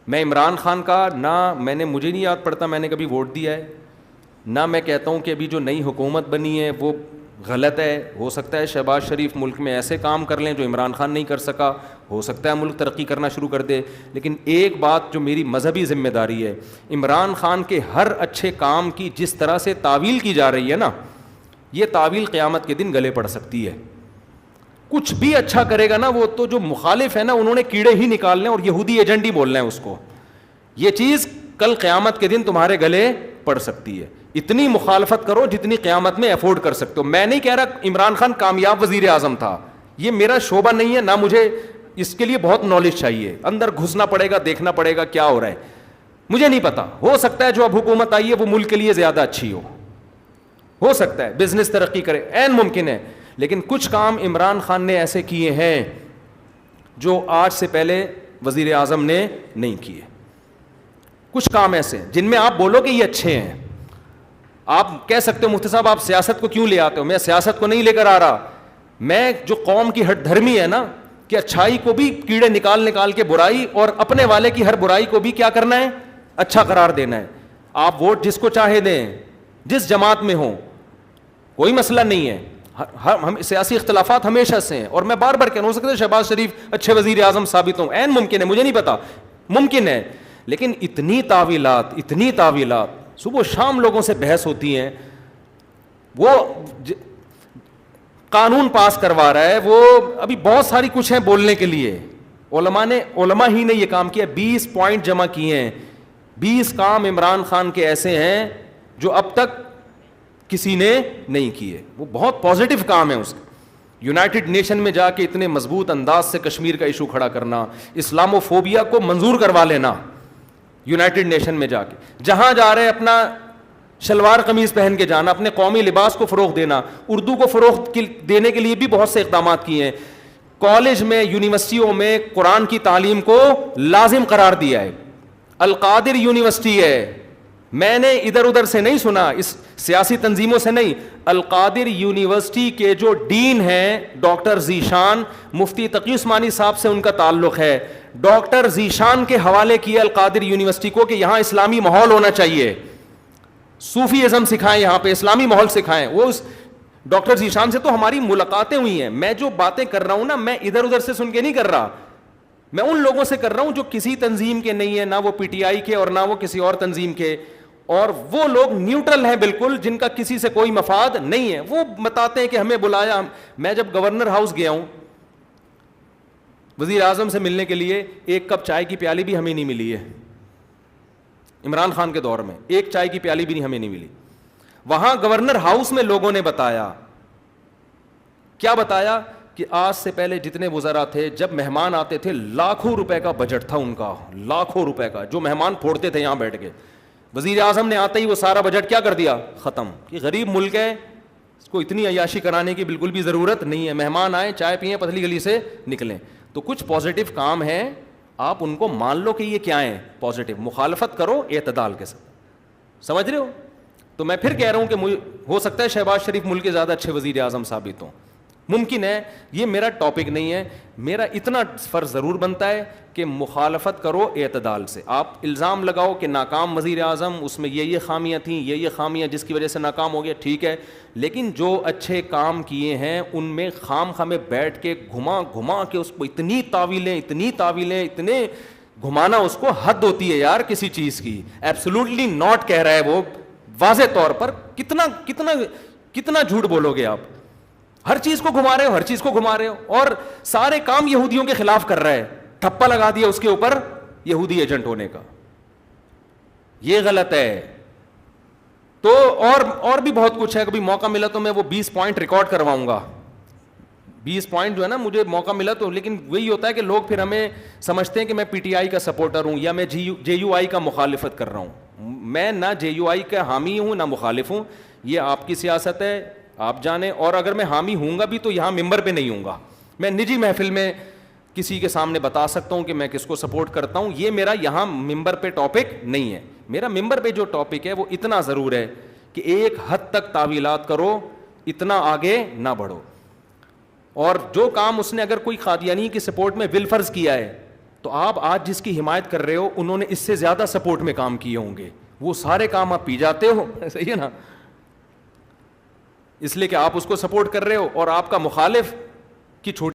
میں عمران خان کا مجھے نہیں یاد پڑتا میں نے کبھی ووٹ دیا ہے، نہ میں کہتا ہوں کہ ابھی جو نئی حکومت بنی ہے وہ غلط ہے. ہو سکتا ہے شہباز شریف ملک میں ایسے کام کر لیں جو عمران خان نہیں کر سکا، ہو سکتا ہے ملک ترقی کرنا شروع کر دے. لیکن ایک بات جو میری مذہبی ذمہ داری ہے، عمران خان کے ہر اچھے کام کی جس طرح سے تعویل کی جا رہی ہے نا، یہ تعویل قیامت کے دن گلے پڑ سکتی ہے. کچھ بھی اچھا کرے گا نا، وہ تو جو مخالف ہے نا انہوں نے کیڑے ہی نکالنے اور یہودی ایجنٹ ہی بولنا ہے اس کو. یہ چیز کل قیامت کے دن تمہارے گلے پڑ سکتی ہے. اتنی مخالفت کرو جتنی قیامت میں افورڈ کر سکتے ہو. میں نہیں کہہ رہا عمران خان کامیاب وزیر اعظم تھا، یہ میرا شعبہ نہیں ہے، نہ مجھے اس کے لیے بہت نالج چاہیے، اندر گھسنا پڑے گا، دیکھنا پڑے گا کیا ہو رہا ہے. مجھے نہیں پتا، ہو سکتا ہے جو اب حکومت آئی ہے وہ ملک کے لیے زیادہ اچھی ہو سکتا ہے بزنس ترقی کرے، عین ممکن ہے. لیکن کچھ کام عمران خان نے ایسے کیے ہیں جو آج سے پہلے وزیر اعظم نے نہیں کیے. کچھ کام ایسے جن میں آپ بولو کہ یہ اچھے ہیں. آپ کہہ سکتے ہو مفتی صاحب آپ سیاست کو کیوں لے آتے ہو؟ میں سیاست کو نہیں لے کر آ رہا، میں جو قوم کی ہٹ دھرمی ہے نا کہ اچھائی کو بھی کیڑے نکال کے برائی، اور اپنے والے کی ہر برائی کو بھی کیا کرنا ہے، اچھا قرار دینا ہے. آپ ووٹ جس کو چاہے دیں، جس جماعت میں ہوں، کوئی مسئلہ نہیں ہے. ہم سیاسی اختلافات ہمیشہ سے ہیں، اور میں بار بار کہنا، ہو سکتا ہے شہباز شریف اچھے وزیر اعظم ثابت ہوں، عین ممکن ہے، مجھے نہیں پتا، ممکن ہے. لیکن اتنی تعویلات صبح و شام لوگوں سے بحث ہوتی ہیں. وہ قانون پاس کروا رہا ہے، وہ ابھی بہت ساری کچھ ہیں بولنے کے لیے. علماء ہی نے یہ کام کیا. 20 پوائنٹ جمع کیے ہیں. 20 کام عمران خان کے ایسے ہیں جو اب تک کسی نے نہیں کیے. وہ بہت پازیٹیو کام ہے اس کا. یونائٹڈ نیشن میں جا کے اتنے مضبوط انداز سے کشمیر کا ایشو کھڑا کرنا، اسلامو فوبیا کو منظور کروا لینا یونائٹڈ نیشن میں جا کے، جہاں جا رہے اپنا شلوار قمیض پہن کے جانا، اپنے قومی لباس کو فروغ دینا. اردو کو فروغ دینے کے لیے بھی بہت سے اقدامات کیے ہیں. کالج میں، یونیورسٹیوں میں قرآن کی تعلیم کو لازم قرار دیا ہے. القادر یونیورسٹی ہے، میں نے ادھر ادھر سے نہیں سنا، اس سیاسی تنظیموں سے نہیں. القادر یونیورسٹی کے جو ڈین ہیں ڈاکٹر ذیشان، مفتی تقی عثمانی صاحب سے ان کا تعلق ہے. ڈاکٹر ذیشان کے حوالے کیا القادر یونیورسٹی کو کہ یہاں اسلامی ماحول ہونا چاہیے، صوفی ازم سکھائیں، یہاں پہ اسلامی ماحول سکھائیں. وہ اس ڈاکٹر ذیشان سے تو ہماری ملاقاتیں ہوئی ہیں. میں جو باتیں کر رہا ہوں نا، میں ادھر ادھر سے سن کے نہیں کر رہا، میں ان لوگوں سے کر رہا ہوں جو کسی تنظیم کے نہیں ہیں، نہ وہ پی ٹی آئی کے اور نہ وہ کسی اور تنظیم کے. اور وہ لوگ نیوٹرل ہیں بالکل، جن کا کسی سے کوئی مفاد نہیں ہے. وہ بتاتے ہیں کہ ہمیں بلایا. میں جب گورنر ہاؤس گیا ہوں وزیر اعظم سے ملنے کے لیے، ایک کپ چائے کی پیالی بھی ہمیں نہیں ملی ہے. عمران خان کے دور میں ایک چائے کی پیالی بھی ہمیں نہیں ملی. وہاں گورنر ہاؤس میں لوگوں نے بتایا، کیا بتایا کہ آج سے پہلے جتنے وزراء تھے، جب مہمان آتے تھے لاکھوں روپے کا بجٹ تھا ان کا، لاکھوں روپے کا، جو مہمان پھوڑتے تھے یہاں بیٹھ کے. وزیر اعظم نے آتے ہی وہ سارا بجٹ کیا کر دیا، ختم. کہ غریب ملک ہے، اس کو اتنی عیاشی کرانے کی بالکل بھی ضرورت نہیں ہے. مہمان آئے، چائے پئیں، پتلی گلی سے نکلیں. تو کچھ پازیٹیو کام ہیں، آپ ان کو مان لو کہ یہ کیا ہیں، پازیٹیو. مخالفت کرو اعتدال کے ساتھ. سمجھ رہے ہو؟ تو میں پھر کہہ رہا ہوں کہ ہو سکتا ہے شہباز شریف ملک کے زیادہ اچھے وزیر اعظم ثابت ہوں، ممکن ہے. یہ میرا ٹاپک نہیں ہے. میرا اتنا فرض ضرور بنتا ہے کہ مخالفت کرو اعتدال سے. آپ الزام لگاؤ کہ ناکام وزیر اعظم، اس میں یہ خامیاں تھیں، یہ خامیاں جس کی وجہ سے ناکام ہو گیا، ٹھیک ہے. لیکن جو اچھے کام کیے ہیں ان میں خام میں بیٹھ کے گھما کے اس کو اتنی تعویلیں، اتنے گھمانا، اس کو حد ہوتی ہے یار کسی چیز کی. ایبسولوٹلی ناٹ کہہ رہا ہے وہ واضح طور پر. کتنا جھوٹ بولو گے آپ؟ ہر چیز کو گھما رہے ہو، اور سارے کام یہودیوں کے خلاف کر رہا ہے. ٹھپا لگا دیا اس کے اوپر یہودی ایجنٹ ہونے کا. یہ غلط ہے. تو اور بھی بہت کچھ ہے. کبھی موقع ملا تو میں وہ 20 پوائنٹ ریکارڈ کرواؤں گا. 20 پوائنٹ جو ہے نا، مجھے موقع ملا تو. لیکن وہی ہوتا ہے کہ لوگ پھر ہمیں سمجھتے ہیں کہ میں پی ٹی آئی کا سپورٹر ہوں یا میں جے یو آئی کا مخالفت کر رہا ہوں. میں نہ جے یو آئی کا حامی ہوں نہ مخالف ہوں. یہ آپ کی سیاست ہے، آپ جانیں. اور اگر میں حامی ہوں گا بھی تو یہاں ممبر پہ نہیں ہوں گا. میں نجی محفل میں کسی کے سامنے بتا سکتا ہوں کہ میں کس کو سپورٹ کرتا ہوں. یہ میرا یہاں ممبر پہ ٹاپک نہیں ہے. میرا ممبر پہ جو ٹاپک ہے وہ اتنا ضرور ہے کہ ایک حد تک تعویلات کرو، اتنا آگے نہ بڑھو. اور جو کام اس نے اگر کوئی قادیانی کی سپورٹ میں بالفرض کیا ہے تو آپ آج جس کی حمایت کر رہے ہو انہوں نے اس سے زیادہ سپورٹ میں کام کیے ہوں گے, وہ سارے کام آپ پی جاتے ہو, صحیح ہے نا, اس لیے کہ آپ اس کو سپورٹ کر رہے ہو اور آپ کا مخالف کی چھوٹی